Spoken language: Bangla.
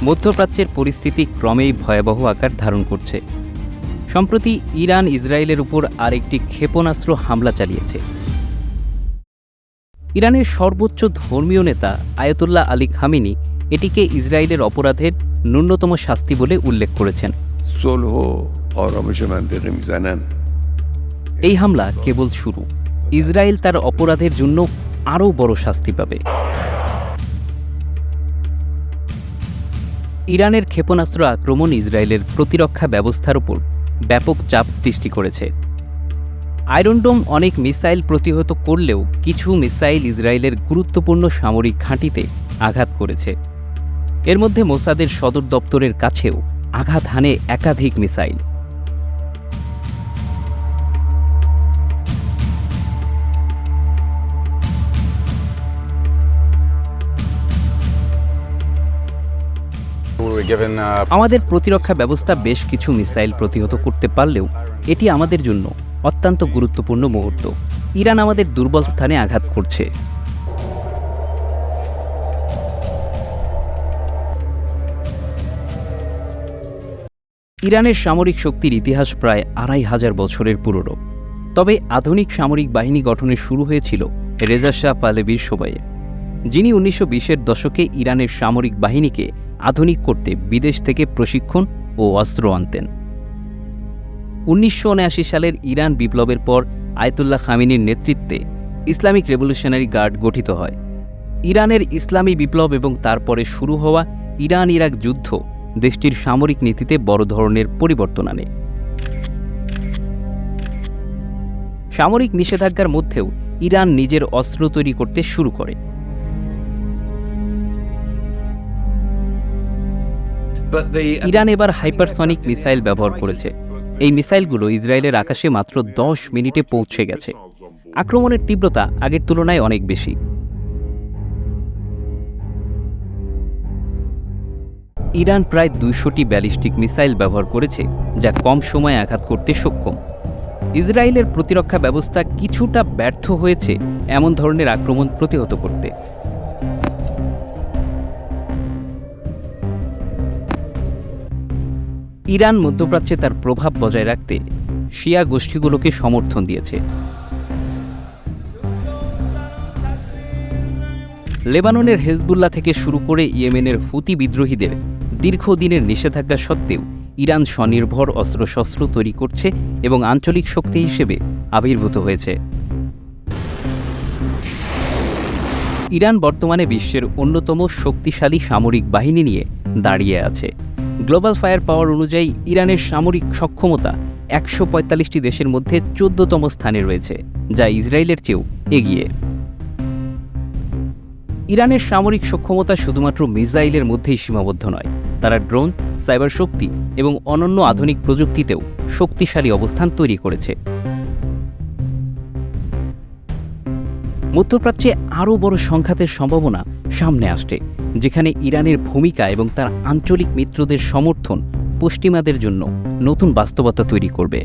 মধ্যপ্রাচ্যের পরিস্থিতি ক্রমেই ভয়াবহ আকার ধারণ করছে। সম্প্রতি ইরান ইসরায়েলের উপর আরেকটি ক্ষেপণাস্ত্র হামলা চালিয়েছে। ইরানের সর্বোচ্চ ধর্মীয় নেতা আয়াতুল্লাহ আলী খামেনি এটিকে ইসরায়েলের অপরাধের ন্যূনতম শাস্তি বলে উল্লেখ করেছেন। এই হামলা কেবল শুরু। ইসরায়েল তার অপরাধের জন্য আরও বড় শাস্তি পাবে। ইরানের ক্ষেপণাস্ত্র আক্রমণ ইসরায়েলের প্রতিরক্ষা ব্যবস্থার উপর ব্যাপক চাপ সৃষ্টি করেছে। আয়রন ডোম অনেক মিসাইল প্রতিহত করলেও কিছু মিসাইল ইসরায়েলের গুরুত্বপূর্ণ সামরিক ঘাঁটিতে আঘাত করেছে। এর মধ্যে মোসাদের সদর দপ্তরের কাছেও আঘাত হানে একাধিক মিসাইল। আমাদের প্রতিরক্ষা ব্যবস্থা বেশ কিছু মিসাইল প্রতিহত করতে পারলেও এটি আমাদের জন্য অত্যন্ত গুরুত্বপূর্ণ মুহূর্ত। ইরান আমাদের দুর্বল স্থানে আঘাত করছে। ইরানের সামরিক শক্তির ইতিহাস প্রায় ২৫০০ বছরের পুরনো। তবে আধুনিক সামরিক বাহিনী গঠনের শুরু হয়েছিল রেজা শাহ পাহলেভির সময়ে, যিনি ১৯২০-এর দশকে ইরানের সামরিক বাহিনীকে আধুনিক করতে বিদেশ থেকে প্রশিক্ষণ ও অস্ত্র আনতেন। ১৯৭৯ সালের ইরান বিপ্লবের পর আয়াতুল্লাহ খামেনির নেতৃত্বে ইসলামিক রেভলিউশনারি গার্ড গঠিত হয়। ইরানের ইসলামী বিপ্লব এবং তারপরে শুরু হওয়া ইরান ইরাক যুদ্ধ দেশটির সামরিক নীতিতে বড় ধরনের পরিবর্তন আনে। সামরিক নিষেধাজ্ঞার মধ্যেও ইরান নিজের অস্ত্র তৈরি করতে শুরু করে। ইরান এবার হাইপারসনিক মিসাইল ব্যবহার করেছে। এই মিসাইলগুলো ইসরায়েলের আকাশে মাত্র ১০ মিনিটে পৌঁছে গেছে। আক্রমণের তীব্রতা আগের তুলনায় অনেক বেশি। ইরান প্রায় ২০০টি ব্যালিস্টিক মিসাইল ব্যবহার করেছে, যা কম সময়ে আঘাত করতে সক্ষম। ইসরায়েলের প্রতিরক্ষা ব্যবস্থা কিছুটা ব্যর্থ হয়েছে এমন ধরনের আক্রমণ প্রতিহত করতে। ইরান মধ্যপ্রাচ্যে তার প্রভাব বজায় রাখতে শিয়া গোষ্ঠীগুলোকে সমর্থন দিয়েছে। লেবাননের হেজবুল্লাহ থেকে শুরু করে ইয়েমেনের হুতি বিদ্রোহীদের দীর্ঘদিনের নিষেধাজ্ঞা সত্ত্বেও ইরান স্বনির্ভর অস্ত্রশস্ত্র তৈরি করছে এবং আঞ্চলিক শক্তি হিসেবে আবির্ভূত হয়েছে। ইরান বর্তমানে বিশ্বের অন্যতম শক্তিশালী সামরিক বাহিনী নিয়ে দাঁড়িয়ে আছে। গ্লোবাল ফায়ার পাওয়ার অনুযায়ী ইরানের সামরিক সক্ষমতা ১৪৫টি দেশের মধ্যে ১৪তম স্থানে রয়েছে, যা ইসরায়েলের চেয়েও এগিয়ে। ইরানের সামরিক সক্ষমতা শুধুমাত্র মিসাইলের মধ্যেই সীমাবদ্ধ নয়, তারা ড্রোন, সাইবার শক্তি এবং অনন্য আধুনিক প্রযুক্তিতেও শক্তিশালী অবস্থান তৈরি করেছে। মধ্যপ্রাচ্যে আরও বড় সংঘাতের সম্ভাবনা সামনে আসছে, যেখানে ইরানের ভূমিকা এবং তার আঞ্চলিক মিত্রদের সমর্থন পশ্চিমাদের জন্য নতুন বাস্তবতা তৈরি করবে।